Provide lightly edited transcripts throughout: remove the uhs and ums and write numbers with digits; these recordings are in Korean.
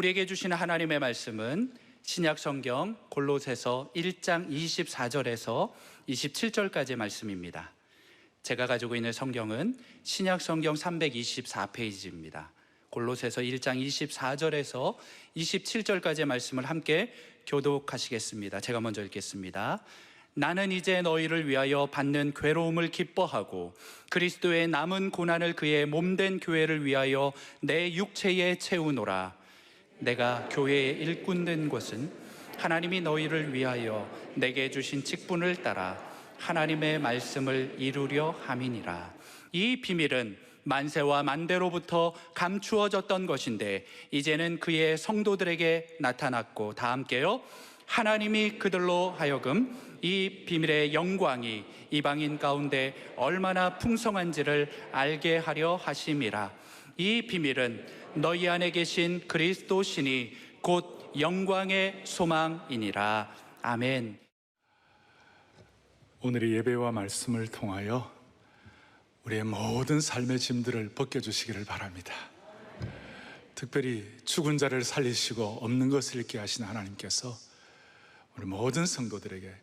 우리에게 주시는 하나님의 말씀은 신약 성경 골로새서 1장 24절에서 27절까지의 말씀입니다. 제가 가지고 있는 성경은 신약 성경 324페이지입니다. 골로새서 1장 24절에서 27절까지의 말씀을 함께 교독하시겠습니다. 제가 먼저 읽겠습니다. 나는 이제 너희를 위하여 받는 괴로움을 기뻐하고 그리스도의 남은 고난을 그의 몸된 교회를 위하여 내 육체에 채우노라. 내가 교회의 일꾼된 것은 하나님이 너희를 위하여 내게 주신 직분을 따라 하나님의 말씀을 이루려 함이니라. 이 비밀은 만세와 만대로부터 감추어졌던 것인데 이제는 그의 성도들에게 나타났고, 다 함께요. 하나님이 그들로 하여금 이 비밀의 영광이 이방인 가운데 얼마나 풍성한지를 알게 하려 하심이라. 이 비밀은 너희 안에 계신 그리스도 신이 곧 영광의 소망이니라. 아멘. 오늘의 예배와 말씀을 통하여 우리의 모든 삶의 짐들을 벗겨주시기를 바랍니다. 특별히 죽은 자를 살리시고 없는 것을 잃게 하신 하나님께서 우리 모든 성도들에게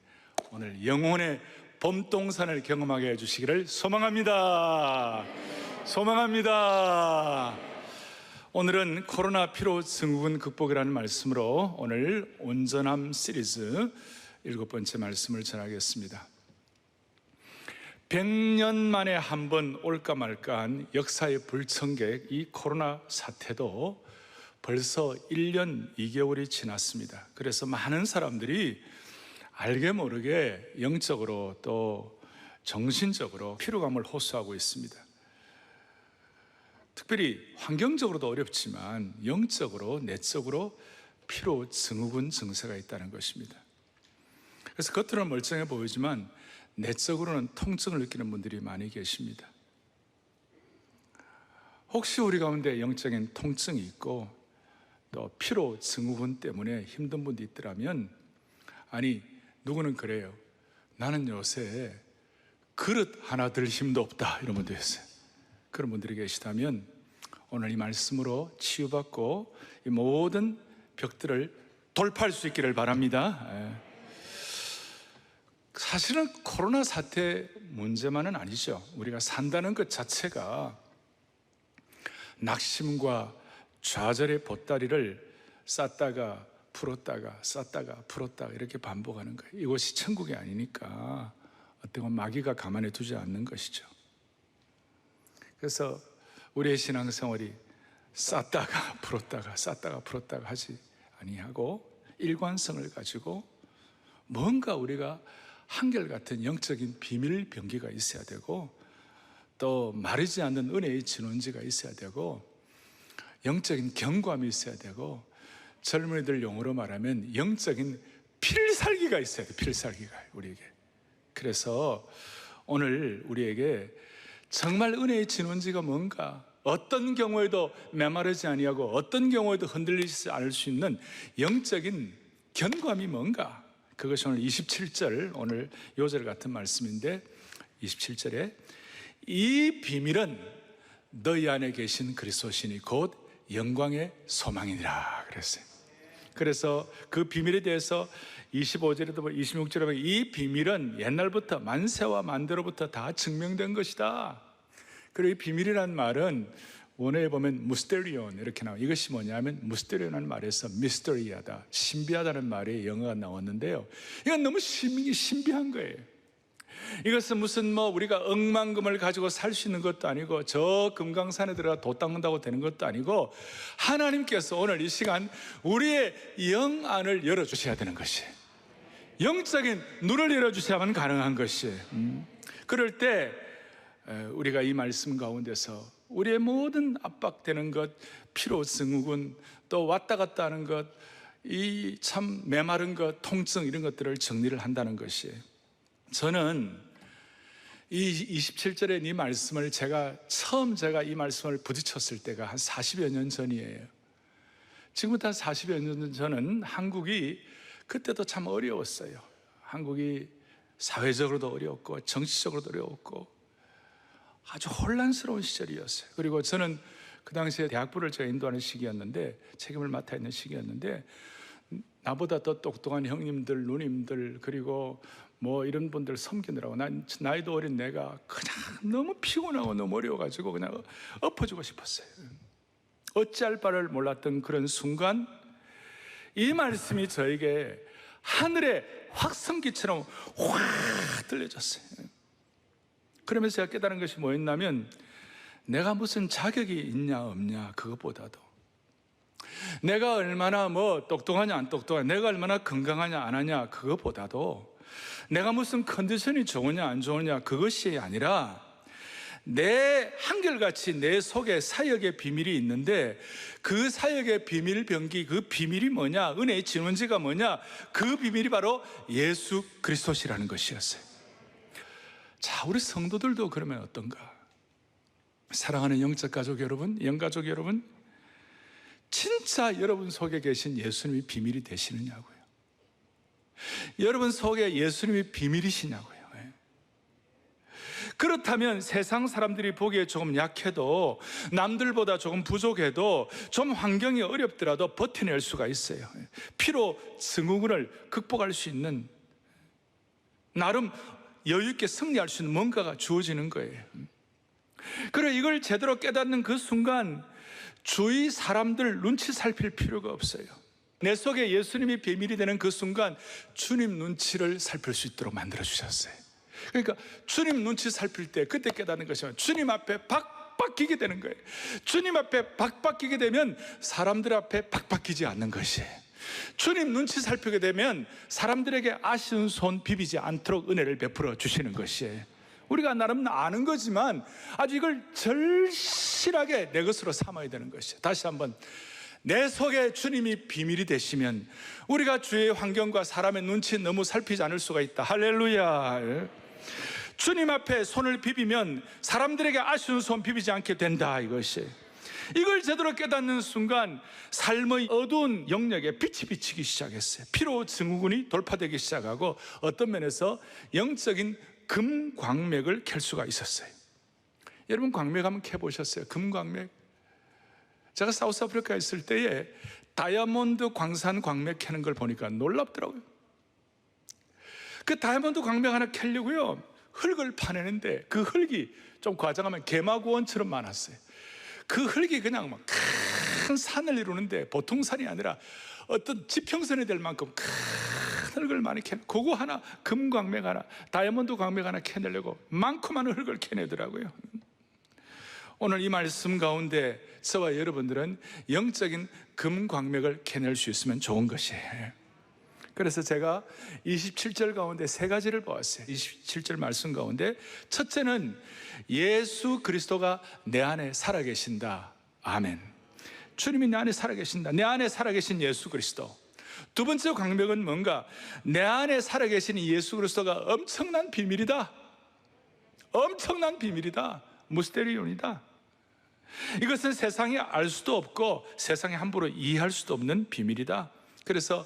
오늘 영혼의 봄동산을 경험하게 해주시기를 소망합니다. 소망합니다. 오늘은 코로나 피로 증후군 극복이라는 말씀으로 오늘 온전함 시리즈 7번째 말씀을 전하겠습니다. 100년 만에 한 번 올까 말까한 역사의 불청객 이 코로나 사태도 벌써 1년 2개월이 지났습니다. 그래서 많은 사람들이 알게 모르게 영적으로 또 정신적으로 피로감을 호소하고 있습니다. 특별히 환경적으로도 어렵지만 영적으로 내적으로 피로 증후군 증세가 있다는 것입니다. 그래서 겉으로는 멀쩡해 보이지만 내적으로는 통증을 느끼는 분들이 많이 계십니다. 혹시 우리 가운데 영적인 통증이 있고 또 피로 증후군 때문에 힘든 분도 있더라면, 아니 누구는 그래요. 나는 요새 그릇 하나 들 힘도 없다, 이런 분도 있어요. 그런 분들이 계시다면 오늘 이 말씀으로 치유받고 이 모든 벽들을 돌파할 수 있기를 바랍니다. 사실은 코로나 사태 문제만은 아니죠. 우리가 산다는 것 자체가 낙심과 좌절의 보따리를 쌌다가 풀었다가 쌌다가 풀었다가 이렇게 반복하는 거예요. 이곳이 천국이 아니니까 어떤 건 마귀가 가만히 두지 않는 것이죠. 그래서 우리의 신앙생활이 쌌다가 풀었다가 쌌다가 풀었다가 하지 아니하고 일관성을 가지고 뭔가 우리가 한결같은 영적인 비밀 병기가 있어야 되고 또 마르지 않는 은혜의 진원지가 있어야 되고 영적인 견고함이 있어야 되고 젊은이들 용어로 말하면 영적인 필살기가 있어야 돼요. 필살기가 우리에게. 그래서 오늘 우리에게 정말 은혜의 진원지가 뭔가, 어떤 경우에도 메마르지 아니하고 어떤 경우에도 흔들리지 않을 수 있는 영적인 견고함이 뭔가, 그것이 오늘 27절, 오늘 요절 같은 말씀인데 27절에 이 비밀은 너희 안에 계신 그리스도시니 곧 영광의 소망이니라 그랬어요. 그래서 그 비밀에 대해서 25절에도 26절에 보면 이 비밀은 옛날부터 만세와 만대로부터 다 증명된 것이다. 그리고 이 비밀이라는 말은 원어에 보면 무스테리온 이렇게 나와요. 이것이 뭐냐면 무스테리온이라는 말에서 미스터리하다, 신비하다는 말이 영어가 나왔는데요, 이건 너무 신비한 거예요. 이것은 무슨 우리가 억만금을 가지고 살 수 있는 것도 아니고 저 금강산에 들어가 돛 닦는다고 되는 것도 아니고 하나님께서 오늘 이 시간 우리의 영 안을 열어주셔야 되는 것이, 영적인 눈을 열어주셔야만 가능한 것이. 그럴 때 우리가 이 말씀 가운데서 우리의 모든 압박되는 것, 피로 증후군, 또 왔다 갔다 하는 것, 이 참 메마른 것, 통증 이런 것들을 정리를 한다는 것이, 저는 이 27절의 이 말씀을 제가 이 말씀을 부딪혔을 때가 한 40여 년 전이에요. 지금부터 한 40여 년 전은 한국이 그때도 참 어려웠어요. 한국이 사회적으로도 어려웠고 정치적으로도 어려웠고 아주 혼란스러운 시절이었어요. 그리고 저는 그 당시에 대학부를 제가 인도하는 시기였는데, 책임을 맡아 있는 시기였는데, 나보다 더 똑똑한 형님들, 누님들, 그리고 뭐 이런 분들 섬기느라고 난 나이도 어린 내가 그냥 너무 피곤하고 너무 어려워가지고 그냥 엎어주고 싶었어요. 어찌할 바를 몰랐던 그런 순간 이 말씀이 저에게 하늘의 확성기처럼 확 들려졌어요. 그러면서 제가 깨달은 것이 뭐였냐면, 내가 무슨 자격이 있냐 없냐 그것보다도, 내가 얼마나 뭐 똑똑하냐 안 똑똑하냐, 내가 얼마나 건강하냐 안 하냐 그것보다도, 내가 무슨 컨디션이 좋으냐 안 좋으냐 그것이 아니라, 내 한결같이 내 속에 사역의 비밀이 있는데, 그 사역의 비밀 병기, 그 비밀이 뭐냐, 은혜의 진원지가 뭐냐, 그 비밀이 바로 예수 그리스도시라는 것이었어요. 자, 우리 성도들도 그러면 어떤가? 사랑하는 영적 가족 여러분, 영가족 여러분, 진짜 여러분 속에 계신 예수님이 비밀이 되시느냐고요. 여러분 속에 예수님이 비밀이시냐고요. 그렇다면 세상 사람들이 보기에 조금 약해도, 남들보다 조금 부족해도, 좀 환경이 어렵더라도 버텨낼 수가 있어요. 피로 증후군을 극복할 수 있는, 나름 여유 있게 승리할 수 있는 뭔가가 주어지는 거예요. 그리고 이걸 제대로 깨닫는 그 순간 주위 사람들 눈치 살필 필요가 없어요. 내 속에 예수님이 비밀이 되는 그 순간 주님 눈치를 살필 수 있도록 만들어 주셨어요. 그러니까 주님 눈치 살필 때 그때 깨닫는 것이면 주님 앞에 박박히게 되는 거예요. 주님 앞에 박박히게 되면 사람들 앞에 박박히지 않는 것이에요. 주님 눈치 살피게 되면 사람들에게 아쉬운 손 비비지 않도록 은혜를 베풀어 주시는 것이에요. 우리가 나름 아는 거지만 아주 이걸 절실하게 내 것으로 삼아야 되는 것이에요. 다시 한번, 내 속에 주님이 비밀이 되시면 우리가 주위의 환경과 사람의 눈치 너무 살피지 않을 수가 있다. 할렐루야. 주님 앞에 손을 비비면 사람들에게 아쉬운 손 비비지 않게 된다, 이것이. 이걸 제대로 깨닫는 순간 삶의 어두운 영역에 빛이 비치기 시작했어요. 피로 증후군이 돌파되기 시작하고, 어떤 면에서 영적인 금광맥을 켤 수가 있었어요. 여러분 광맥 한번 켜보셨어요? 금광맥. 제가 사우스아프리카에 있을 때에 다이아몬드 광산 광맥 켜는 걸 보니까 놀랍더라고요. 그 다이아몬드 광맥 하나 켜려고요, 흙을 파내는데 그 흙이 좀 과장하면 개마구원처럼 많았어요. 그 흙이 그냥 막 큰 산을 이루는데 보통 산이 아니라 어떤 지평선이 될 만큼 큰 흙을 많이 캐, 그거 하나, 금광맥 하나, 다이아몬드 광맥 하나 캐내려고 많고 많은 흙을 캐내더라고요. 오늘 이 말씀 가운데 저와 여러분들은 영적인 금광맥을 캐낼 수 있으면 좋은 것이에요. 그래서 제가 27절 가운데 세 가지를 보았어요. 27절 말씀 가운데 첫째는 예수 그리스도가 내 안에 살아계신다. 아멘. 주님이 내 안에 살아계신다. 내 안에 살아계신 예수 그리스도. 두 번째 광맥은 뭔가, 내 안에 살아계신 예수 그리스도가 엄청난 비밀이다. 엄청난 비밀이다. 무스테리온이다. 이것은 세상이 알 수도 없고 세상이 함부로 이해할 수도 없는 비밀이다. 그래서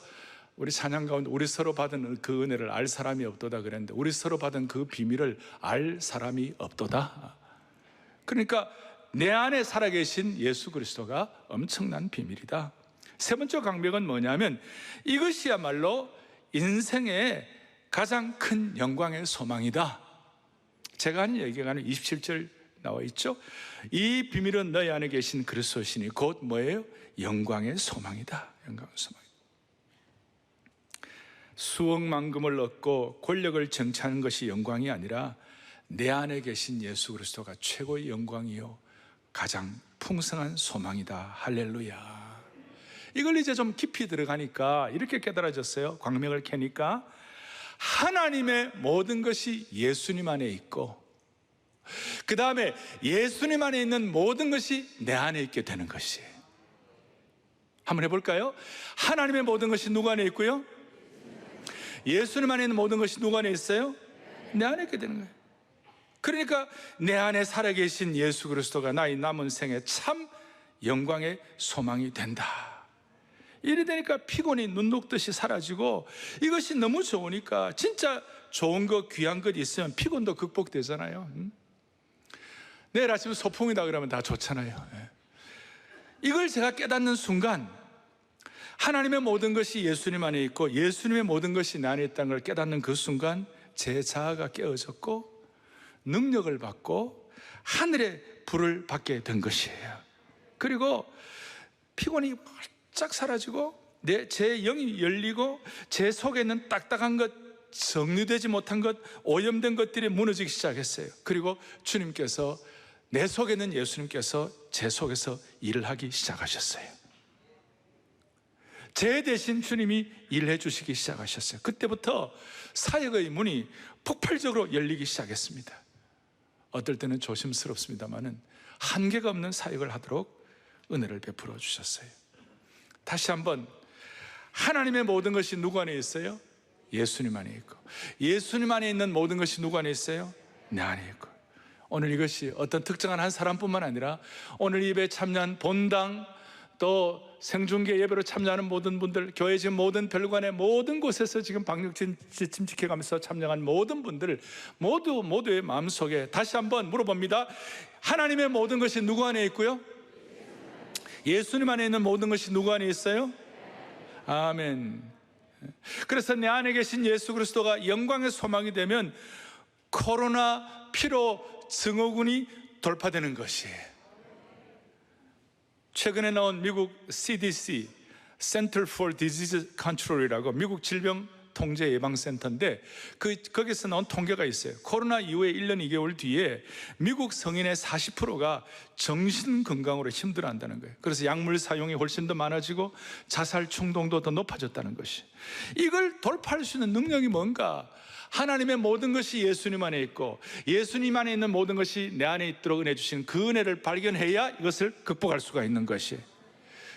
우리 찬양 가운데 우리 서로 받은 그 은혜를 알 사람이 없도다 그랬는데, 우리 서로 받은 그 비밀을 알 사람이 없도다. 그러니까 내 안에 살아계신 예수 그리스도가 엄청난 비밀이다. 세 번째 강맥은 뭐냐면, 이것이야말로 인생의 가장 큰 영광의 소망이다. 제가 하는 얘기가 27절 나와 있죠. 이 비밀은 너희 안에 계신 그리스도시니 곧 뭐예요? 영광의 소망이다. 영광의 소망. 수억만금을 얻고 권력을 정치하는 것이 영광이 아니라 내 안에 계신 예수 그리스도가 최고의 영광이요 가장 풍성한 소망이다. 할렐루야. 이걸 이제 좀 깊이 들어가니까 이렇게 깨달아졌어요. 광명을 캐니까 하나님의 모든 것이 예수님 안에 있고, 그 다음에 예수님 안에 있는 모든 것이 내 안에 있게 되는 것이에요. 한번 해볼까요? 하나님의 모든 것이 누구 안에 있고요? 예수님 안에 있는 모든 것이 누구 안에 있어요? 내 안에 있게 되는 거예요. 그러니까 내 안에 살아계신 예수 그리스도가 나의 남은 생에 참 영광의 소망이 된다. 이래 되니까 피곤이 눈 녹듯이 사라지고, 이것이 너무 좋으니까, 진짜 좋은 것, 귀한 것 있으면 피곤도 극복되잖아요. 내일 아침에 소풍이다 그러면 다 좋잖아요. 이걸 제가 깨닫는 순간 하나님의 모든 것이 예수님 안에 있고 예수님의 모든 것이 내 안에 있다는 걸 깨닫는 그 순간 제 자아가 깨어졌고 능력을 받고 하늘의 불을 받게 된 것이에요. 그리고 피곤이 활짝 사라지고 제 영이 열리고 제 속에 있는 딱딱한 것, 정리되지 못한 것, 오염된 것들이 무너지기 시작했어요. 그리고 주님께서, 내 속에 있는 예수님께서 제 속에서 일을 하기 시작하셨어요. 제 대신 주님이 일해 주시기 시작하셨어요. 그때부터 사역의 문이 폭발적으로 열리기 시작했습니다. 어떨 때는 조심스럽습니다만은 한계가 없는 사역을 하도록 은혜를 베풀어 주셨어요. 다시 한번, 하나님의 모든 것이 누구 안에 있어요? 예수님 안에 있고, 예수님 안에 있는 모든 것이 누구 안에 있어요? 내 안에 있고. 오늘 이것이 어떤 특정한 한 사람뿐만 아니라 오늘 예배에 참여한 본당, 또 생중계 예배로 참여하는 모든 분들, 교회 지금 모든 별관의 모든 곳에서 지금 방역 지침 지켜가면서 참여한 모든 분들 모두의 마음속에 다시 한번 물어봅니다. 하나님의 모든 것이 누구 안에 있고요? 예수님 안에 있는 모든 것이 누구 안에 있어요? 아멘. 그래서 내 안에 계신 예수 그리스도가 영광의 소망이 되면 코로나 피로 증후군이 돌파되는 것이에요. 최근에 나온 미국 CDC, Center for Disease Control이라고 미국 질병통제예방센터인데 거기서 나온 통계가 있어요. 코로나 이후에 1년 2개월 뒤에 미국 성인의 40%가 정신건강으로 힘들어한다는 거예요. 그래서 약물 사용이 훨씬 더 많아지고 자살 충동도 더 높아졌다는 것이. 이걸 돌파할 수 있는 능력이 뭔가? 하나님의 모든 것이 예수님 안에 있고 예수님 안에 있는 모든 것이 내 안에 있도록 은혜 주신 그 은혜를 발견해야 이것을 극복할 수가 있는 것이에요.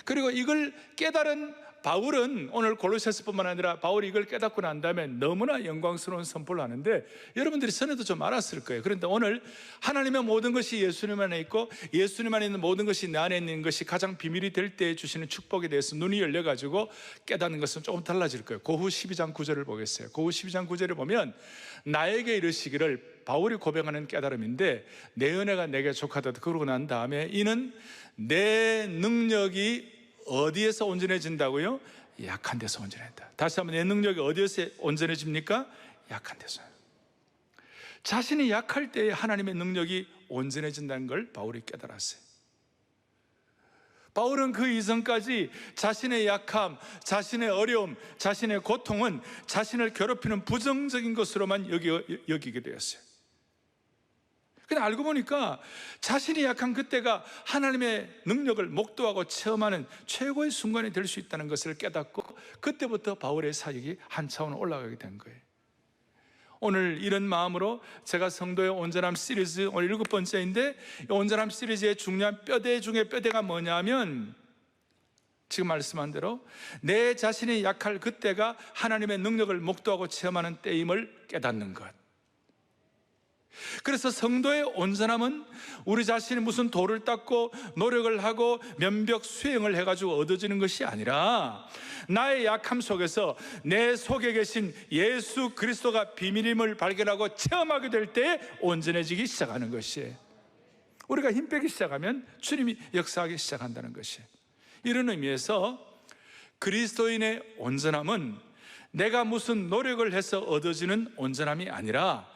그리고 이걸 깨달은 바울은, 오늘 골로새서뿐만 아니라 바울이 이걸 깨닫고 난 다음에 너무나 영광스러운 선포를 하는데 여러분들이 전에도 좀 알았을 거예요. 그런데 오늘 하나님의 모든 것이 예수님 안에 있고 예수님 안에 있는 모든 것이 내 안에 있는 것이 가장 비밀이 될 때 주시는 축복에 대해서 눈이 열려가지고 깨닫는 것은 조금 달라질 거예요. 고후 12장 9절을 보겠어요. 고후 12장 9절을 보면 나에게 이르시기를, 바울이 고백하는 깨달음인데, 내 은혜가 내게 족하다. 그러고 난 다음에 이는 내 능력이 어디에서 온전해진다고요? 약한 데서 온전해진다. 다시 한번, 내 능력이 어디에서 온전해집니까? 약한 데서. 자신이 약할 때에 하나님의 능력이 온전해진다는 걸 바울이 깨달았어요. 바울은 그 이전까지 자신의 약함, 자신의 어려움, 자신의 고통은 자신을 괴롭히는 부정적인 것으로만 여기게 되었어요. 근데 알고 보니까 자신이 약한 그때가 하나님의 능력을 목도하고 체험하는 최고의 순간이 될 수 있다는 것을 깨닫고 그때부터 바울의 사역이 한 차원 올라가게 된 거예요. 오늘 이런 마음으로 제가 성도의 온전함 시리즈, 오늘 7번째인데 온전함 시리즈의 중요한 뼈대 중에 뼈대가 뭐냐면, 지금 말씀한 대로 내 자신이 약할 그때가 하나님의 능력을 목도하고 체험하는 때임을 깨닫는 것. 그래서 성도의 온전함은 우리 자신이 무슨 돌을 닦고 노력을 하고 면벽 수행을 해가지고 얻어지는 것이 아니라 나의 약함 속에서 내 속에 계신 예수 그리스도가 비밀임을 발견하고 체험하게 될 때 온전해지기 시작하는 것이에요. 우리가 힘 빼기 시작하면 주님이 역사하기 시작한다는 것이에요. 이런 의미에서 그리스도인의 온전함은 내가 무슨 노력을 해서 얻어지는 온전함이 아니라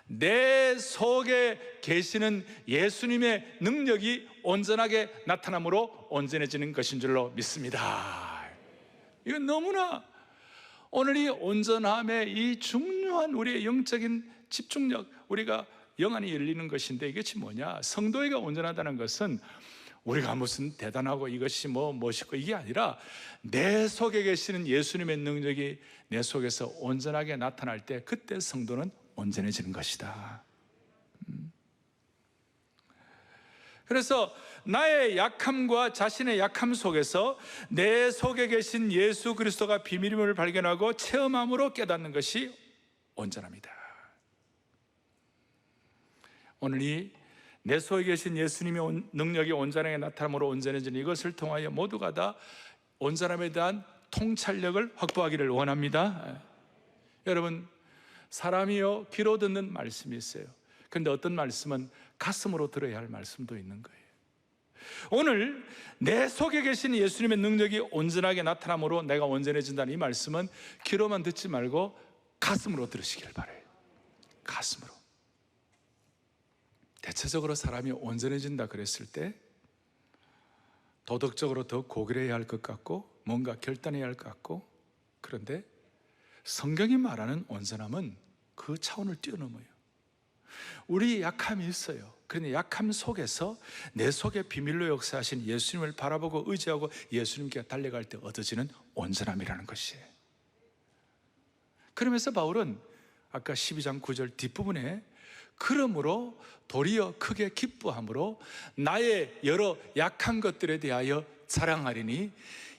내 속에 계시는 예수님의 능력이 온전하게 나타남으로 온전해지는 것인 줄로 믿습니다. 이건 너무나 오늘 이 온전함의 이 중요한 우리의 영적인 집중력, 우리가 영안이 열리는 것인데, 이것이 뭐냐? 성도가 온전하다는 것은 우리가 무슨 대단하고 이것이 뭐 멋있고 이게 아니라 내 속에 계시는 예수님의 능력이 내 속에서 온전하게 나타날 때 그때 성도는 온전해지는 것이다. 그래서 나의 약함과 자신의 약함 속에서 내 속에 계신 예수 그리스도가 비밀임을 발견하고 체험함으로 깨닫는 것이 온전합니다. 오늘 이 내 속에 계신 예수님의 능력이 온전하게 나타남으로 온전해지는 이것을 통하여 모두가 다 온전함에 대한 통찰력을 확보하기를 원합니다. 여러분, 사람이요 귀로 듣는 말씀이 있어요. 그런데 어떤 말씀은 가슴으로 들어야 할 말씀도 있는 거예요. 오늘 내 속에 계신 예수님의 능력이 온전하게 나타남으로 내가 온전해진다는 이 말씀은 귀로만 듣지 말고 가슴으로 들으시길 바라요. 가슴으로. 대체적으로 사람이 온전해진다 그랬을 때 도덕적으로 더 고결해야 할 것 같고 뭔가 결단해야 할 것 같고, 그런데 성경이 말하는 온전함은 그 차원을 뛰어넘어요. 우리 약함이 있어요. 그런데 약함 속에서 내 속에 비밀로 역사하신 예수님을 바라보고 의지하고 예수님께 달려갈 때 얻어지는 온전함이라는 것이에요. 그러면서 바울은 아까 12장 9절 뒷부분에 그러므로 도리어 크게 기뻐함으로 나의 여러 약한 것들에 대하여 자랑하리니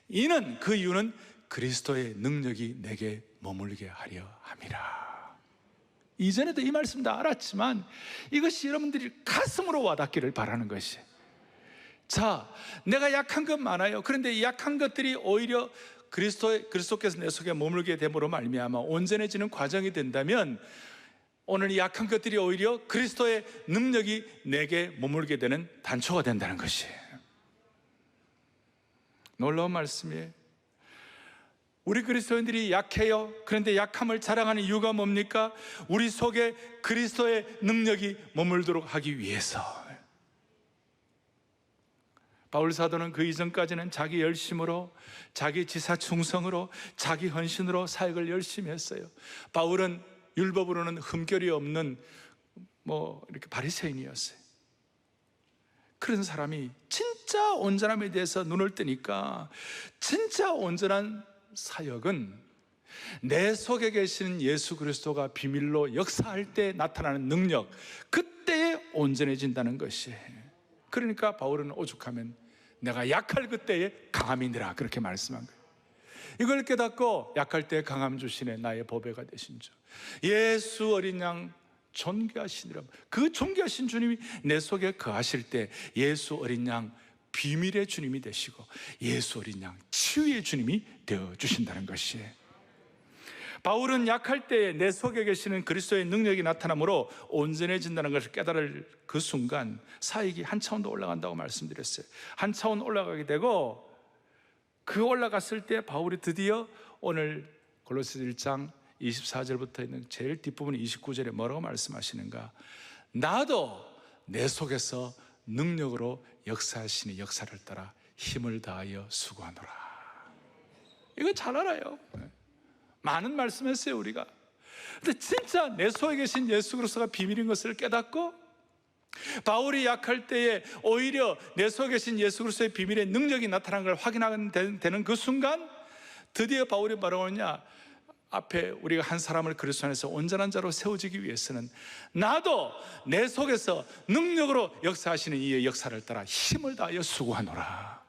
이는 그 이유는 그리스도의 능력이 내게 머물게 하려 함이라. 이전에도 이 말씀 다 알았지만 이것이 여러분들이 가슴으로 와닿기를 바라는 것이, 자, 내가 약한 것 많아요. 그런데 이 약한 것들이 오히려 그리스도께서 내 속에 머물게 됨으로 말미암아 온전해지는 과정이 된다면 오늘 이 약한 것들이 오히려 그리스도의 능력이 내게 머물게 되는 단초가 된다는 것이에요. 놀라운 말씀이에요. 우리 그리스도인들이 약해요. 그런데 약함을 자랑하는 이유가 뭡니까? 우리 속에 그리스도의 능력이 머물도록 하기 위해서. 바울 사도는 그 이전까지는 자기 열심으로, 자기 지사 충성으로, 자기 헌신으로 사역을 열심히 했어요. 바울은 율법으로는 흠결이 없는 이렇게 바리새인이었어요. 그런 사람이 진짜 온전함에 대해서 눈을 뜨니까 진짜 온전한 사역은 내 속에 계시는 예수 그리스도가 비밀로 역사할 때 나타나는 능력, 그때에 온전해진다는 것이. 그러니까 바울은 오죽하면 내가 약할 그때에 강함이니라 그렇게 말씀한 거예요. 이걸 깨닫고 약할 때 강함 주시네 나의 보배가 되신 주, 예수 어린 양 존귀하시니라. 그 존귀하신 주님이 내 속에 거하실 때 예수 어린 양 비밀의 주님이 되시고 예수 어린 양 치유의 주님이 되어주신다는 것이에요. 바울은 약할 때에 내 속에 계시는 그리스도의 능력이 나타나므로 온전해진다는 것을 깨달을 그 순간 사역이 한 차원 더 올라간다고 말씀드렸어요. 한 차원 올라가게 되고, 그 올라갔을 때 바울이 드디어 오늘 골로새 1장 24절부터 있는 제일 뒷부분 29절에 뭐라고 말씀하시는가? 나도 내 속에서 능력으로 역사하시는 역사를 따라 힘을 다하여 수고하노라. 이거 잘 알아요. 많은 말씀했어요 우리가. 근데 진짜 내 속에 계신 예수 그리스도가 비밀인 것을 깨닫고 바울이 약할 때에 오히려 내 속에 계신 예수 그리스도의 비밀의 능력이 나타나는 걸 확인하게 되는 그 순간 드디어 바울이 뭐라고 하느냐? 앞에 우리가 한 사람을 그리스도 안에서 온전한 자로 세워지기 위해서는 나도 내 속에서 능력으로 역사하시는 이의 역사를 따라 힘을 다하여 수고하노라.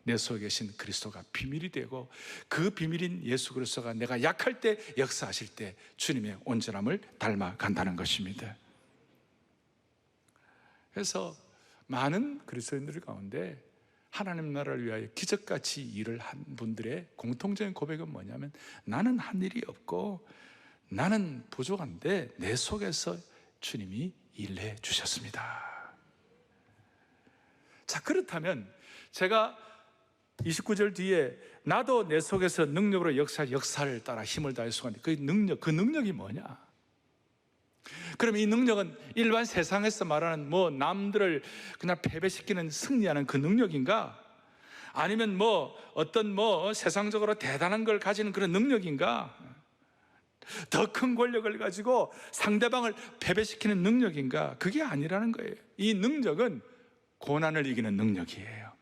내 속에 계신 그리스도가 비밀이 되고 그 비밀인 예수 그리스도가 내가 약할 때 역사하실 때 주님의 온전함을 닮아간다는 것입니다. 그래서 많은 그리스도인들 가운데 하나님 나라를 위하여 기적같이 일을 한 분들의 공통적인 고백은 뭐냐면, 나는 한 일이 없고 나는 부족한데 내 속에서 주님이 일해 주셨습니다. 자, 그렇다면 제가 29절 뒤에 나도 내 속에서 능력으로 역사를 따라 힘을 다해 수고하는데 그 능력이 뭐냐? 그럼 이 능력은 일반 세상에서 말하는 남들을 그냥 패배시키는 승리하는 그 능력인가? 아니면 어떤 세상적으로 대단한 걸 가지는 그런 능력인가? 더 큰 권력을 가지고 상대방을 패배시키는 능력인가? 그게 아니라는 거예요. 이 능력은 고난을 이기는 능력이에요.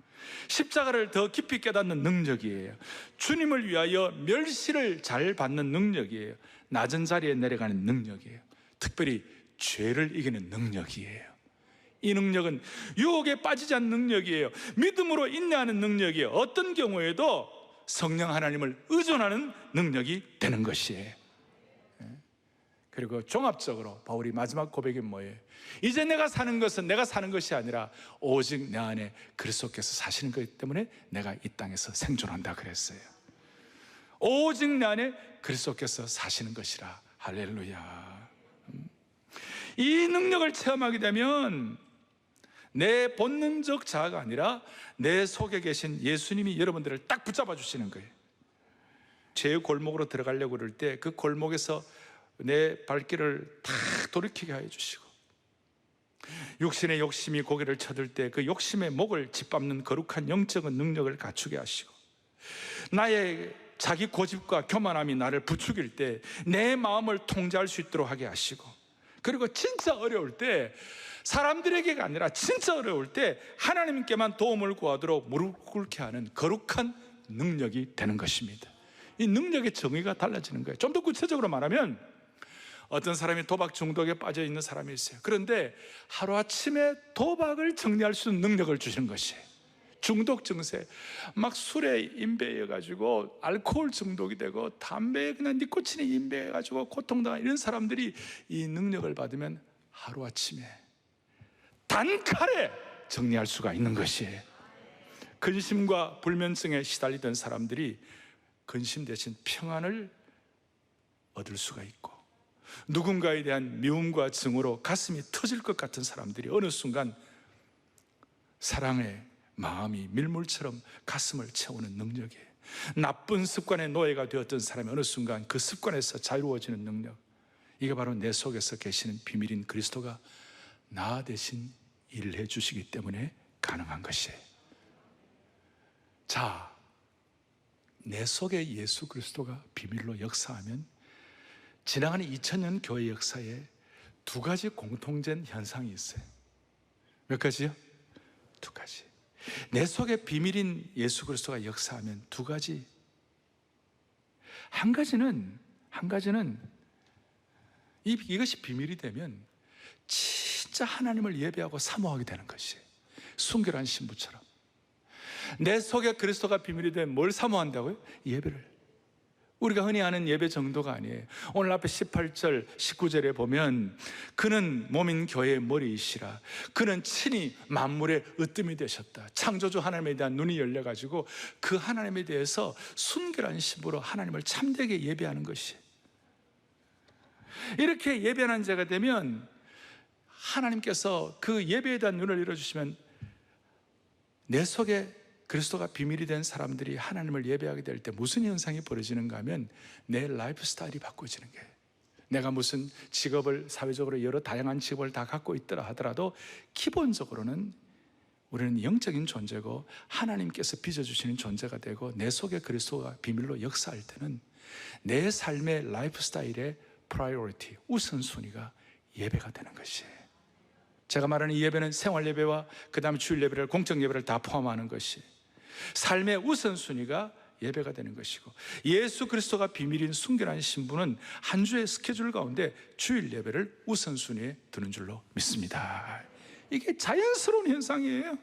십자가를 더 깊이 깨닫는 능력이에요. 주님을 위하여 멸시를 잘 받는 능력이에요. 낮은 자리에 내려가는 능력이에요. 특별히 죄를 이기는 능력이에요. 이 능력은 유혹에 빠지지 않는 능력이에요. 믿음으로 인내하는 능력이에요. 어떤 경우에도 성령 하나님을 의존하는 능력이 되는 것이에요. 그리고 종합적으로 바울이 마지막 고백이 뭐예요? 이제 내가 사는 것은 내가 사는 것이 아니라 오직 내 안에 그리스도께서 사시는 것 때문에 내가 이 땅에서 생존한다 그랬어요. 오직 내 안에 그리스도께서 사시는 것이라. 할렐루야. 이 능력을 체험하게 되면 내 본능적 자아가 아니라 내 속에 계신 예수님이 여러분들을 딱 붙잡아 주시는 거예요. 죄의 골목으로 들어가려고 그럴 때 그 골목에서 내 발길을 탁 돌이키게 해 주시고, 육신의 욕심이 고개를 쳐들 때 그 욕심의 목을 짓밟는 거룩한 영적인 능력을 갖추게 하시고, 나의 자기 고집과 교만함이 나를 부추길 때 내 마음을 통제할 수 있도록 하게 하시고, 그리고 진짜 어려울 때 사람들에게가 아니라 진짜 어려울 때 하나님께만 도움을 구하도록 무릎 꿇게 하는 거룩한 능력이 되는 것입니다. 이 능력의 정의가 달라지는 거예요. 좀 더 구체적으로 말하면, 어떤 사람이 도박 중독에 빠져 있는 사람이 있어요. 그런데 하루아침에 도박을 정리할 수 있는 능력을 주시는 것이에요. 중독 증세, 막 술에 인배해가지고 알코올 중독이 되고 담배에 그냥 니코틴에 인배해가지고 고통당한 이런 사람들이 이 능력을 받으면 하루아침에 단칼에 정리할 수가 있는 것이에요. 근심과 불면증에 시달리던 사람들이 근심 대신 평안을 얻을 수가 있고, 누군가에 대한 미움과 증오로 가슴이 터질 것 같은 사람들이 어느 순간 사랑의 마음이 밀물처럼 가슴을 채우는 능력이에요. 나쁜 습관의 노예가 되었던 사람이 어느 순간 그 습관에서 자유로워지는 능력, 이게 바로 내 속에서 계시는 비밀인 그리스도가 나 대신 일을 해주시기 때문에 가능한 것이에요. 자, 내 속에 예수 그리스도가 비밀로 역사하면 지나가는 2000년 교회 역사에 두 가지 공통된 현상이 있어요. 몇 가지요? 두 가지. 내 속에 비밀인 예수 그리스도가 역사하면 두 가지. 한 가지는 이것이 비밀이 되면 진짜 하나님을 예배하고 사모하게 되는 것이에요. 순결한 신부처럼. 내 속에 그리스도가 비밀이 되면 뭘 사모한다고요? 예배를. 우리가 흔히 아는 예배 정도가 아니에요. 오늘 앞에 18절, 19절에 보면 그는 몸인 교회의 머리이시라. 그는 친히 만물의 으뜸이 되셨다. 창조주 하나님에 대한 눈이 열려가지고 그 하나님에 대해서 순결한 신부로 하나님을 참되게 예배하는 것이, 이렇게 예배하는 자가 되면 하나님께서 그 예배에 대한 눈을 열어주시면 내 속에 그리스도가 비밀이 된 사람들이 하나님을 예배하게 될 때 무슨 현상이 벌어지는가 하면 내 라이프 스타일이 바꿔지는 거예요. 내가 무슨 직업을, 사회적으로 여러 다양한 직업을 다 갖고 있더라 하더라도 기본적으로는 우리는 영적인 존재고 하나님께서 빚어주시는 존재가 되고, 내 속에 그리스도가 비밀로 역사할 때는 내 삶의 라이프 스타일의 프라이오리티, 우선순위가 예배가 되는 것이에요. 제가 말하는 이 예배는 생활 예배와 그 다음에 주일 예배를, 공적 예배를 다 포함하는 것이 삶의 우선순위가 예배가 되는 것이고, 예수 그리스도가 비밀인 순결한 신부는 한 주의 스케줄 가운데 주일 예배를 우선순위에 두는 줄로 믿습니다. 이게 자연스러운 현상이에요.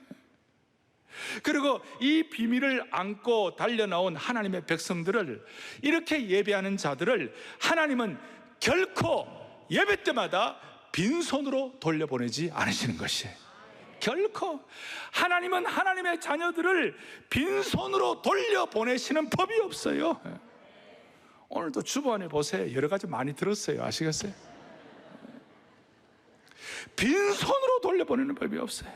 그리고 이 비밀을 안고 달려나온 하나님의 백성들을, 이렇게 예배하는 자들을 하나님은 결코 예배 때마다 빈손으로 돌려보내지 않으시는 것이에요. 결코. 하나님은 하나님의 자녀들을 빈손으로 돌려보내시는 법이 없어요. 오늘도 주변에 보세요. 여러 가지 많이 들었어요. 아시겠어요? 빈손으로 돌려보내는 법이 없어요.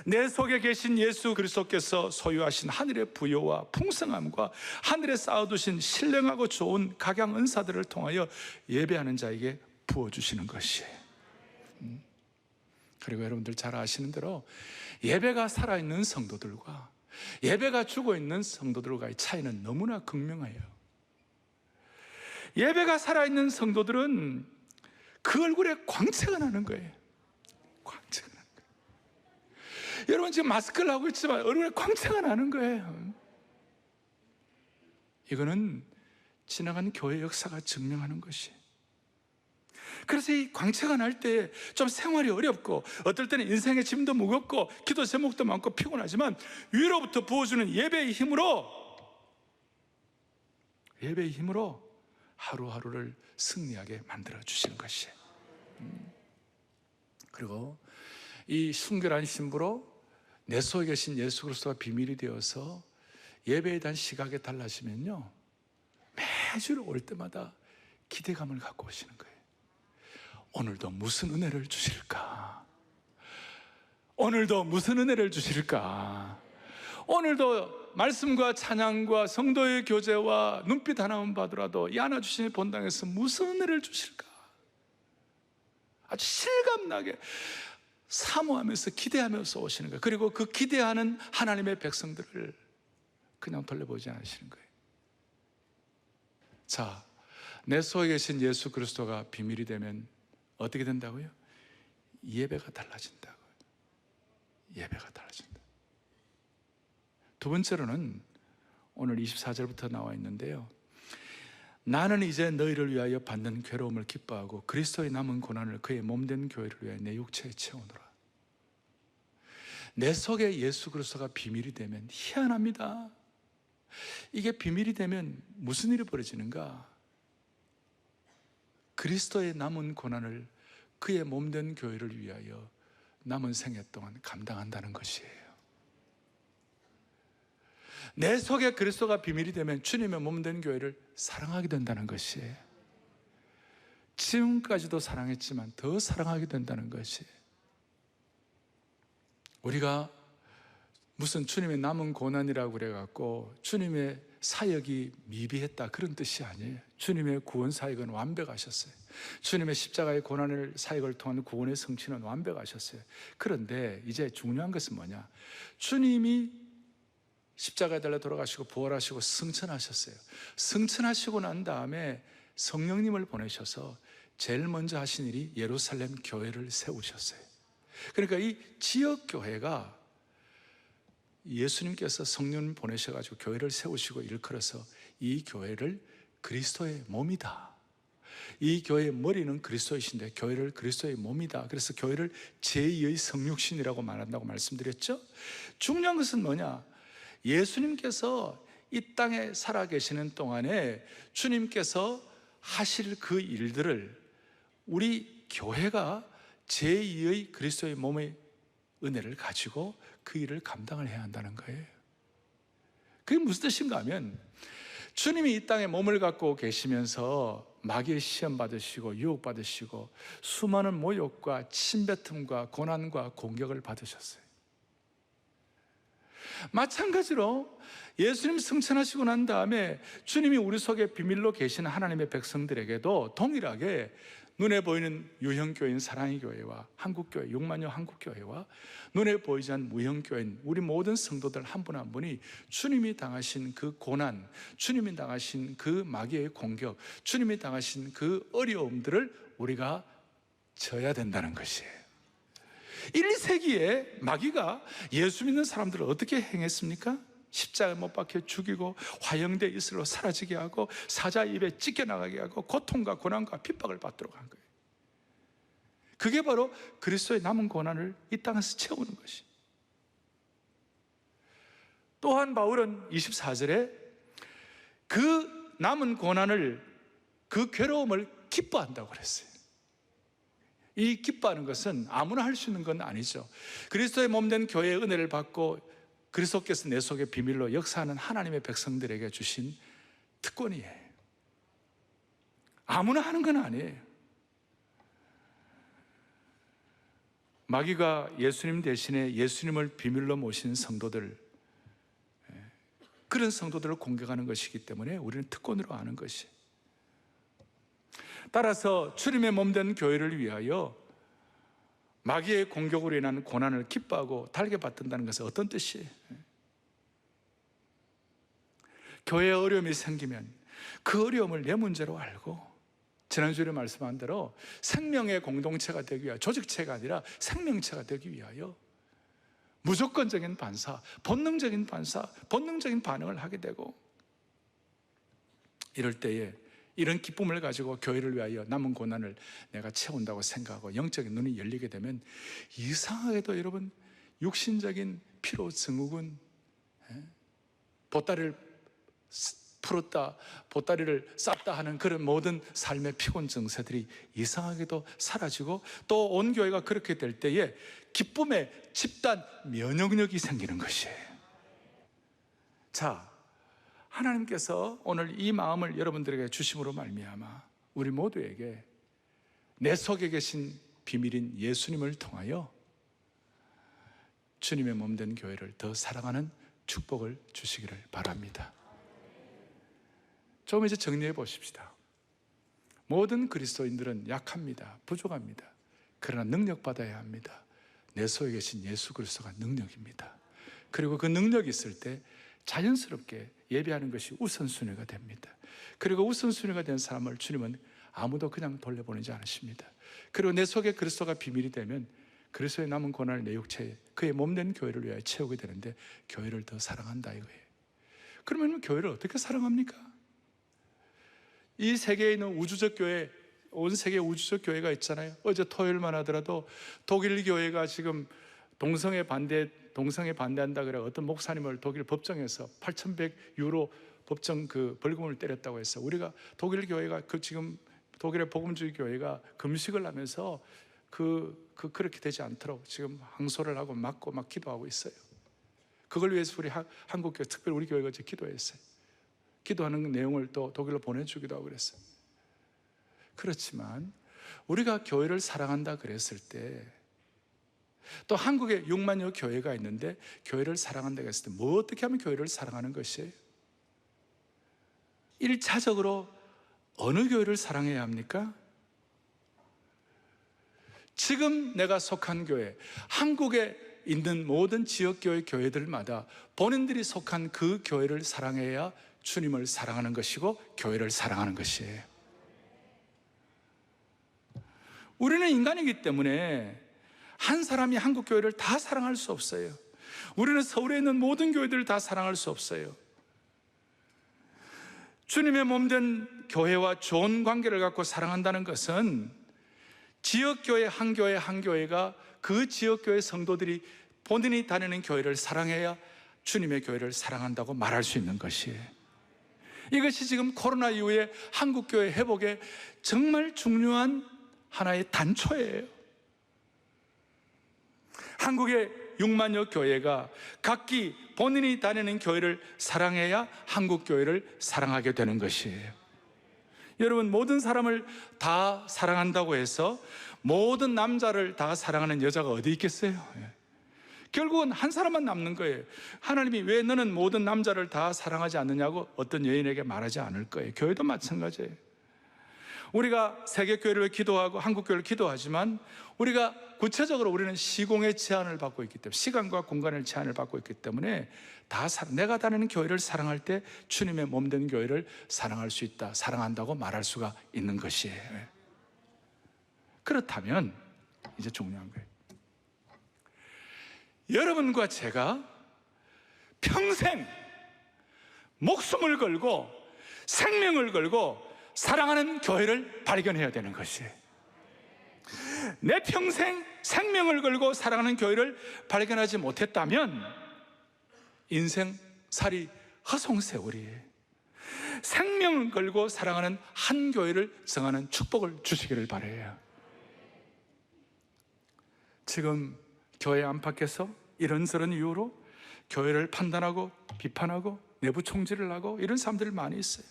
내 속에 계신 예수 그리스도께서 소유하신 하늘의 부요와 풍성함과 하늘에 쌓아두신 신령하고 좋은 각양 은사들을 통하여 예배하는 자에게 부어주시는 것이에요. 그리고 여러분들 잘 아시는 대로 예배가 살아있는 성도들과 예배가 죽어있는 성도들과의 차이는 너무나 극명해요. 예배가 살아있는 성도들은 그 얼굴에 광채가 나는 거예요. 광채가 나는 거예요. 여러분 지금 마스크를 하고 있지만 얼굴에 광채가 나는 거예요. 이거는 지나간 교회 역사가 증명하는 것이에요. 그래서 이 광채가 날 때 좀 생활이 어렵고, 어떨 때는 인생의 짐도 무겁고 기도 제목도 많고 피곤하지만 위로부터 부어주는 예배의 힘으로 하루하루를 승리하게 만들어 주시는 것이에요. 그리고 이 순결한 신부로 내 속에 계신 예수 그리스도가 비밀이 되어서 예배에 대한 시각이 달라지면요, 매주 올 때마다 기대감을 갖고 오시는 거예요. 오늘도 무슨 은혜를 주실까? 오늘도 무슨 은혜를 주실까? 오늘도 말씀과 찬양과 성도의 교제와 눈빛 하나만 봐더라도 이 안아주시는 본당에서 무슨 은혜를 주실까? 아주 실감나게 사모하면서 기대하면서 오시는 거예요. 그리고 그 기대하는 하나님의 백성들을 그냥 돌려보지 않으시는 거예요. 자, 내 속에 계신 예수 그리스도가 비밀이 되면 어떻게 된다고요? 예배가 달라진다고요. 예배가 달라진다. 두 번째로는 오늘 24절부터 나와 있는데요, 나는 이제 너희를 위하여 받는 괴로움을 기뻐하고 그리스도의 남은 고난을 그의 몸된 교회를 위하여 내 육체에 채우노라. 내 속에 예수 그리스도가 비밀이 되면 희한합니다. 이게 비밀이 되면 무슨 일이 벌어지는가? 그리스도의 남은 고난을 그의 몸된 교회를 위하여 남은 생애 동안 감당한다는 것이에요. 내 속에 그리스도가 비밀이 되면 주님의 몸된 교회를 사랑하게 된다는 것이에요. 지금까지도 사랑했지만 더 사랑하게 된다는 것이에요. 우리가 무슨 주님의 남은 고난이라고 그래갖고 주님의 사역이 미비했다 그런 뜻이 아니에요. 주님의 구원 사역은 완벽하셨어요. 주님의 십자가의 고난을 사역을 통한 구원의 성취는 완벽하셨어요. 그런데 이제 중요한 것은 뭐냐? 주님이 십자가에 달려 돌아가시고 부활하시고 승천하셨어요. 승천하시고 난 다음에 성령님을 보내셔서 제일 먼저 하신 일이 예루살렘 교회를 세우셨어요. 그러니까 이 지역 교회가 예수님께서 성령을 보내셔가지고 교회를 세우시고 일컬어서 이 교회를 그리스도의 몸이다. 이 교회의 머리는 그리스도이신데 교회를 그리스도의 몸이다. 그래서 교회를 제2의 성육신이라고 말한다고 말씀드렸죠. 중요한 것은 뭐냐? 예수님께서 이 땅에 살아계시는 동안에 주님께서 하실 그 일들을 우리 교회가 제2의 그리스도의 몸의 은혜를 가지고 그 일을 감당을 해야 한다는 거예요. 그게 무슨 뜻인가 하면 주님이 이 땅에 몸을 갖고 계시면서 마귀의 시험 받으시고 유혹 받으시고 수많은 모욕과 침뱉음과 고난과 공격을 받으셨어요. 마찬가지로 예수님 승천하시고 난 다음에 주님이 우리 속에 비밀로 계시는 하나님의 백성들에게도 동일하게 눈에 보이는 유형교회인 사랑의 교회와 한국교회, 6만여 한국교회와 눈에 보이지 않는 무형교회인 우리 모든 성도들 한 분 한 분이 주님이 당하신 그 고난, 주님이 당하신 그 마귀의 공격, 주님이 당하신 그 어려움들을 우리가 져야 된다는 것이에요. 1, 2세기에 마귀가 예수 믿는 사람들을 어떻게 행했습니까? 십자가에 못 박혀 죽이고 화형대 이슬로 사라지게 하고 사자 입에 찢겨나가게 하고 고통과 고난과 핍박을 받도록 한 거예요. 그게 바로 그리스도의 남은 고난을 이 땅에서 채우는 것이. 또한 바울은 24절에 그 남은 고난을, 그 괴로움을 기뻐한다고 그랬어요. 이 기뻐하는 것은 아무나 할 수 있는 건 아니죠. 그리스도의 몸된 교회의 은혜를 받고 그리스도께서 내 속에 비밀로 역사하는 하나님의 백성들에게 주신 특권이에요. 아무나 하는 건 아니에요. 마귀가 예수님 대신에 예수님을 비밀로 모신 성도들, 그런 성도들을 공격하는 것이기 때문에 우리는 특권으로 아는 것이. 따라서 주님의 몸된 교회를 위하여 마귀의 공격으로 인한 고난을 기뻐하고 달게 받든다는 것은 어떤 뜻이에요? 교회에 어려움이 생기면 그 어려움을 내 문제로 알고, 지난주에 말씀한 대로 생명의 공동체가 되기 위하여, 조직체가 아니라 생명체가 되기 위하여 무조건적인 반사, 본능적인 반사, 본능적인 반응을 하게 되고, 이럴 때에 이런 기쁨을 가지고 교회를 위하여 남은 고난을 내가 채운다고 생각하고 영적인 눈이 열리게 되면 이상하게도 여러분, 육신적인 피로 증후군, 보따리를 풀었다, 보따리를 쌌다 하는 그런 모든 삶의 피곤 증세들이 이상하게도 사라지고, 또 온 교회가 그렇게 될 때에 기쁨의 집단 면역력이 생기는 것이에요. 자, 하나님께서 오늘 이 마음을 여러분들에게 주심으로 말미암아 우리 모두에게 내 속에 계신 비밀인 예수님을 통하여 주님의 몸된 교회를 더 사랑하는 축복을 주시기를 바랍니다. 좀 이제 정리해 보십시다. 모든 그리스도인들은 약합니다. 부족합니다. 그러나 능력받아야 합니다. 내 속에 계신 예수 그리스도가 능력입니다. 그리고 그 능력이 있을 때 자연스럽게 예배하는 것이 우선순위가 됩니다. 그리고 우선순위가 된 사람을 주님은 아무도 그냥 돌려보내지 않으십니다. 그리고 내 속에 그리스도가 비밀이 되면 그리스도의 남은 고난을 내 육체에 그의 몸된 교회를 위하여 채우게 되는데 교회를 더 사랑한다 이거예요. 그러면 교회를 어떻게 사랑합니까? 이 세계에 있는 우주적 교회, 온 세계 우주적 교회가 있잖아요. 어제 토요일만 하더라도 독일 교회가 지금 동성애 반대한다 그래 어떤 목사님을 독일 법정에서 8,100유로 법정 그 벌금을 때렸다고 해서 우리가 독일 교회가 지금 독일의 복음주의 교회가 금식을 하면서 그렇게 되지 않도록 지금 항소를 하고 막고 막 기도하고 있어요. 그걸 위해서 우리 한국 교회, 특별히 우리 교회가 어제 기도했어요. 기도하는 내용을 또 독일로 보내주기도 하고 그랬어요. 그렇지만 우리가 교회를 사랑한다 그랬을 때 또 한국에 6만여 교회가 있는데 교회를 사랑한다고 했을 때 뭐 어떻게 하면 교회를 사랑하는 것이에요? 1차적으로 어느 교회를 사랑해야 합니까? 지금 내가 속한 교회, 한국에 있는 모든 지역교회 교회들마다 본인들이 속한 그 교회를 사랑해야 주님을 사랑하는 것이고 교회를 사랑하는 것이에요. 우리는 인간이기 때문에 한 사람이 한국 교회를 다 사랑할 수 없어요. 우리는 서울에 있는 모든 교회들을 다 사랑할 수 없어요. 주님의 몸된 교회와 좋은 관계를 갖고 사랑한다는 것은 지역교회 한 교회가 그 지역교회 성도들이 본인이 다니는 교회를 사랑해야 주님의 교회를 사랑한다고 말할 수 있는 것이에요. 이것이 지금 코로나 이후에 한국교회 회복에 정말 중요한 하나의 단초예요. 한국의 6만여 교회가 각기 본인이 다니는 교회를 사랑해야 한국교회를 사랑하게 되는 것이에요. 여러분, 모든 사람을 다 사랑한다고 해서 모든 남자를 다 사랑하는 여자가 어디 있겠어요? 결국은 한 사람만 남는 거예요. 하나님이 왜 너는 모든 남자를 다 사랑하지 않느냐고 어떤 여인에게 말하지 않을 거예요. 교회도 마찬가지예요. 우리가 세계교회를 기도하고 한국교회를 기도하지만 우리가 구체적으로 우리는 시공의 제한을 받고 있기 때문에 시간과 공간의 제한을 받고 있기 때문에 내가 다니는 교회를 사랑할 때 주님의 몸된 교회를 사랑할 수 있다, 사랑한다고 말할 수가 있는 것이에요. 그렇다면 이제 중요한 거예요. 여러분과 제가 평생 목숨을 걸고 생명을 걸고 사랑하는 교회를 발견해야 되는 것이에요. 내 평생 생명을 걸고 사랑하는 교회를 발견하지 못했다면 인생살이 허송세월이에요. 생명을 걸고 사랑하는 한 교회를 정하는 축복을 주시기를 바라요. 지금 교회 안팎에서 이런저런 이유로 교회를 판단하고 비판하고 내부 총질을 하고 이런 사람들이 많이 있어요.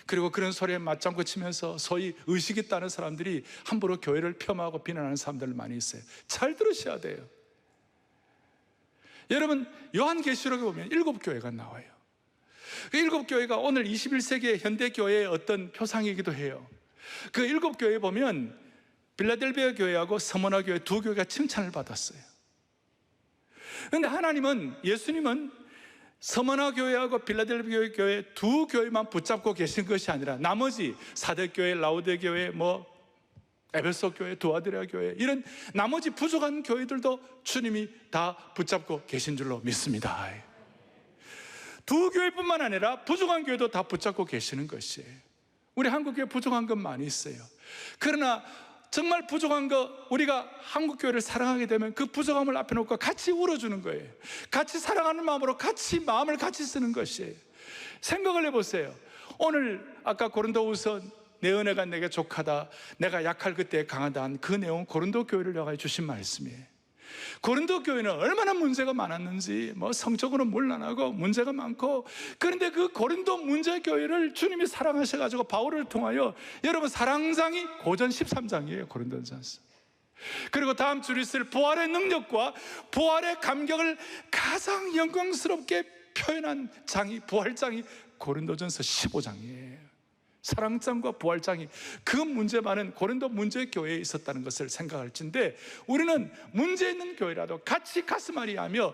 그리고 그런 소리에 맞장구 치면서 소위 의식 있다는 사람들이 함부로 교회를 폄하하고 비난하는 사람들 많이 있어요. 잘 들으셔야 돼요. 여러분, 요한계시록에 보면 7교회가 나와요. 그 7교회가 오늘 21세기의 현대교회의 어떤 표상이기도 해요. 그 7교회에 보면 빌라델비아 교회하고 서머나 교회 두 교회가 칭찬을 받았어요. 그런데 하나님은, 예수님은 서머나 교회하고 빌라델비아 교회 두 교회만 붙잡고 계신 것이 아니라 나머지 사대교회, 라우디게교회, 에베소 교회, 두아드레아 교회 이런 나머지 부족한 교회들도 주님이 다 붙잡고 계신 줄로 믿습니다. 두 교회뿐만 아니라 부족한 교회도 다 붙잡고 계시는 것이에요. 우리 한국교회 부족한 건 많이 있어요. 그러나 정말 부족한 거 우리가 한국교회를 사랑하게 되면 그 부족함을 앞에 놓고 같이 울어주는 거예요. 같이 사랑하는 마음으로 마음을 같이 쓰는 것이에요. 생각을 해보세요. 오늘 아까 고린도후서 내 은혜가 내게 족하다, 내가 약할 그때 강하다 한 그 내용 고린도 교회를 향하여 주신 말씀이에요. 고린도 교회는 얼마나 문제가 많았는지 성적으로 문란하고 문제가 많고, 그런데 그 고린도 문제 교회를 주님이 사랑하셔가지고 바울을 통하여, 여러분 사랑장이 고전 13장이에요 고린도전서. 그리고 다음 주로 있을 부활의 능력과 부활의 감격을 가장 영광스럽게 표현한 장이, 부활장이 고린도전서 15장이에요. 사랑장과 부활장이 그 문제 많은 고린도 문제 교회에 있었다는 것을 생각할진데, 우리는 문제 있는 교회라도 같이 가슴앓이하며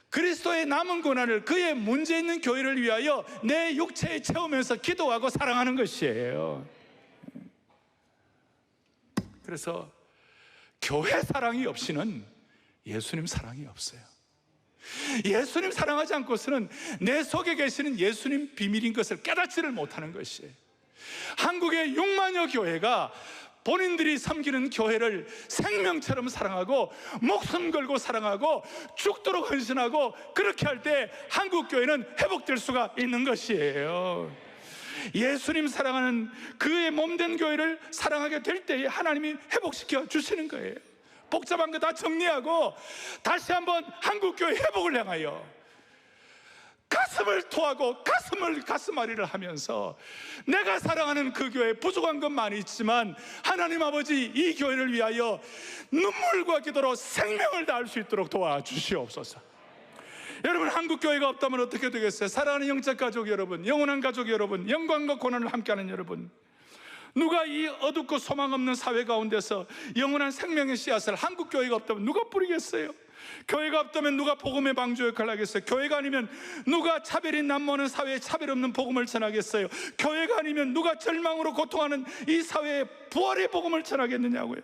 그리스도의 남은 고난을, 그의 문제 있는 교회를 위하여 내 육체에 채우면서 기도하고 사랑하는 것이에요. 그래서 교회 사랑이 없이는 예수님 사랑이 없어요. 예수님 사랑하지 않고서는 내 속에 계시는 예수님 비밀인 것을 깨닫지를 못하는 것이에요. 한국의 6만여 교회가 본인들이 섬기는 교회를 생명처럼 사랑하고 목숨 걸고 사랑하고 죽도록 헌신하고, 그렇게 할 때 한국 교회는 회복될 수가 있는 것이에요. 예수님 사랑하는 그의 몸된 교회를 사랑하게 될 때에 하나님이 회복시켜 주시는 거예요. 복잡한 거 다 정리하고 다시 한번 한국 교회 회복을 향하여 가슴을 토하고 가슴앓이를 하면서, 내가 사랑하는 그 교회 부족한 건 많이 있지만 하나님 아버지, 이 교회를 위하여 눈물과 기도로 생명을 다할 수 있도록 도와주시옵소서. 여러분, 한국 교회가 없다면 어떻게 되겠어요? 사랑하는 영적 가족 여러분, 영원한 가족 여러분, 영광과 고난을 함께하는 여러분, 누가 이 어둡고 소망 없는 사회 가운데서 영원한 생명의 씨앗을, 한국 교회가 없다면 누가 뿌리겠어요? 교회가 없다면 누가 복음의 방주 역할을 하겠어요? 교회가 아니면 누가 차별이 난무하는 사회에 차별 없는 복음을 전하겠어요? 교회가 아니면 누가 절망으로 고통하는 이 사회에 부활의 복음을 전하겠느냐고요?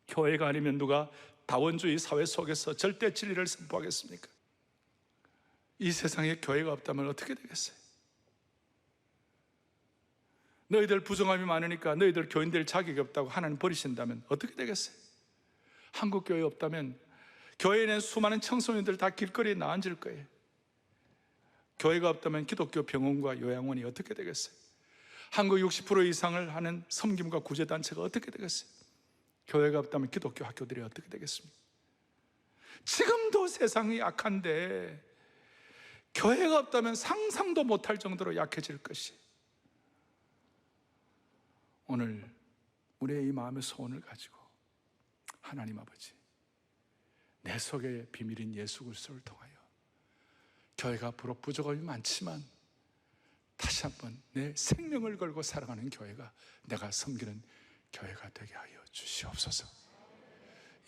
교회가 아니면 누가 다원주의 사회 속에서 절대 진리를 선포하겠습니까? 이 세상에 교회가 없다면 어떻게 되겠어요? 너희들 부정함이 많으니까 너희들 교인 될 자격이 없다고 하나님 버리신다면 어떻게 되겠어요? 한국 교회 없다면 교회에 있는 수많은 청소년들 다 길거리에 나앉을 거예요. 교회가 없다면 기독교 병원과 요양원이 어떻게 되겠어요? 한국 60% 이상을 하는 섬김과 구제단체가 어떻게 되겠어요? 교회가 없다면 기독교 학교들이 어떻게 되겠습니까? 지금도 세상이 약한데 교회가 없다면 상상도 못할 정도로 약해질 것이, 오늘 우리의 이 마음의 소원을 가지고 하나님 아버지, 내 속에 비밀인 예수 그리스도를 통하여 교회가 앞으로 부족함이 많지만 다시 한번 내 생명을 걸고 사랑하는 교회가, 내가 섬기는 교회가 되게 하여 주시옵소서.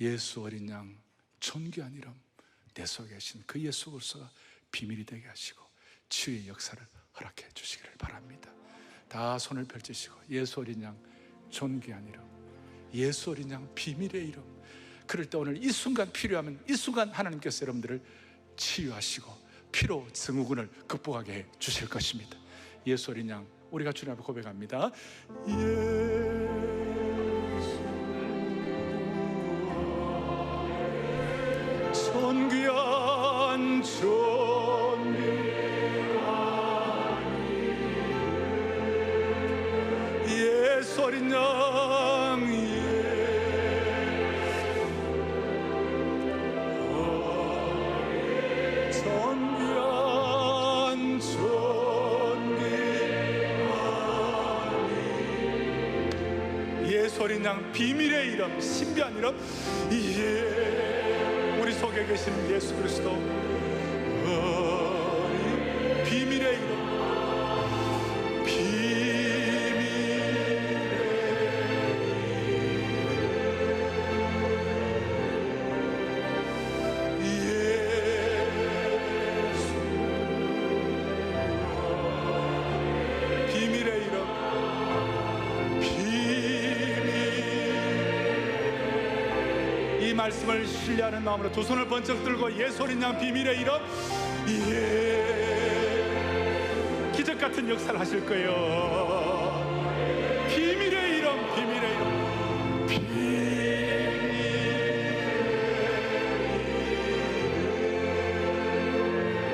예수 어린 양 존귀한 이름, 내 속에 계신 그 예수 그리스도가 비밀이 되게 하시고 치유의 역사를 허락해 주시기를 바랍니다. 다 손을 펼치시고, 예수 어린 양 존귀한 이름, 예수 어린 양 비밀의 이름. 그럴 때 오늘 이 순간 필요하면 이 순간 하나님께서 여러분들을 치유하시고 피로 증후군을 극복하게 해 주실 것입니다. 예수 어린 양, 우리가 주님 앞에 고백합니다. 존귀한 예수 어린 양, 예수 어린 양 비밀의 이름, 신비한 이름, 우리 속에 계신 예수 그리스도 비밀의 이름, 말씀을 신뢰하는 마음으로 두 손을 번쩍 들고 예수 어린 양 비밀의 이름, 기적 같은 역사를 하실 거예요. 비밀의 이름, 비밀의 이름,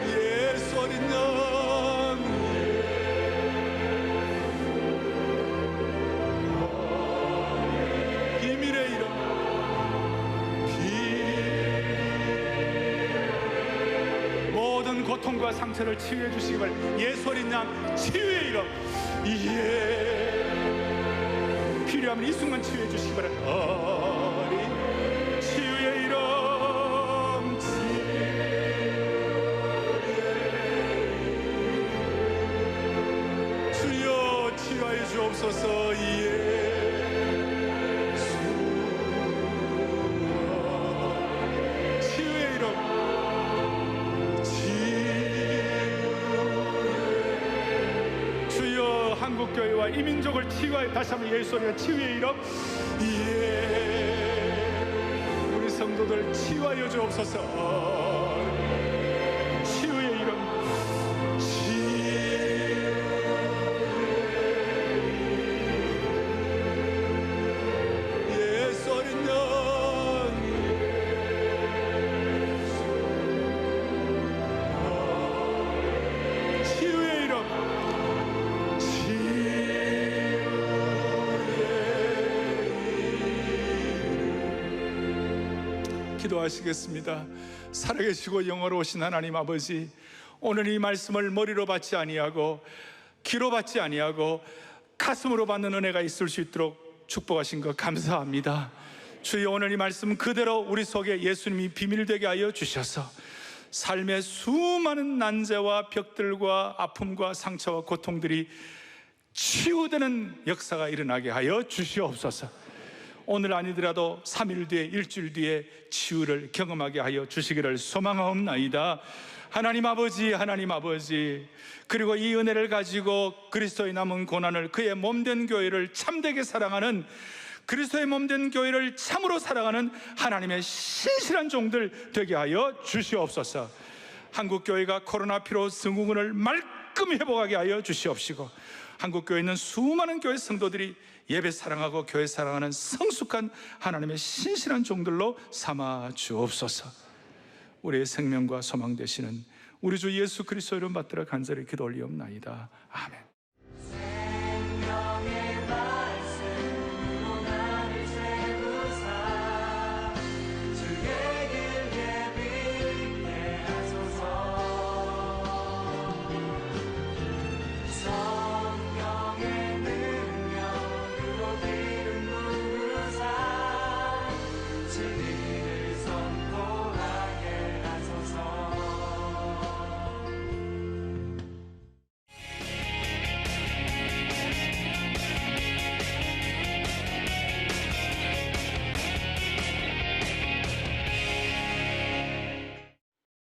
예수 어린 양, 비밀의 이름, 고통과 상처를 치유해 주시기 바랍니다. 예수 어린 양 치유의 이름, 필요하면 이 순간 치유해 주시기 바랍니다. 주옵소서. 치유의 이름, 주여 한국교회와 이 민족을 치유하여, 다시 한번 예수 소리가 치유의 이름, 우리 성도들 치유하여 주옵소서. 치유의 이름, 예수 어린 양, 치유의 이름, 기도하시겠습니다. 살아계시고 영원하신 하나님 아버지, 오늘 이 말씀을 머리로 받지 아니하고 귀로 받지 아니하고 가슴으로 받는 은혜가 있을 수 있도록 축복하신 것 감사합니다. 주여, 오늘 이 말씀 그대로 우리 속에 예수님이 비밀되게 하여 주셔서 삶의 수많은 난제와 벽들과 아픔과 상처와 고통들이 치유되는 역사가 일어나게 하여 주시옵소서. 오늘 아니더라도 3일 뒤에, 일주일 뒤에 치유를 경험하게 하여 주시기를 소망하옵나이다. 하나님 아버지, 하나님 아버지, 그리고 이 은혜를 가지고 그리스도의 남은 고난을, 그의 몸된 교회를 참되게 사랑하는, 그리스도의 몸된 교회를 참으로 사랑하는 하나님의 신실한 종들 되게 하여 주시옵소서. 한국교회가 코로나 피로 증후군을 말끔히 회복하게 하여 주시옵시고, 한국교회에 있는 수많은 교회 성도들이 예배 사랑하고 교회 사랑하는 성숙한 하나님의 신실한 종들로 삼아 주옵소서. 우리의 생명과 소망 되시는 우리 주 예수 그리스도 이름 받들어 간절히 기도 올리옵나이다. 아멘.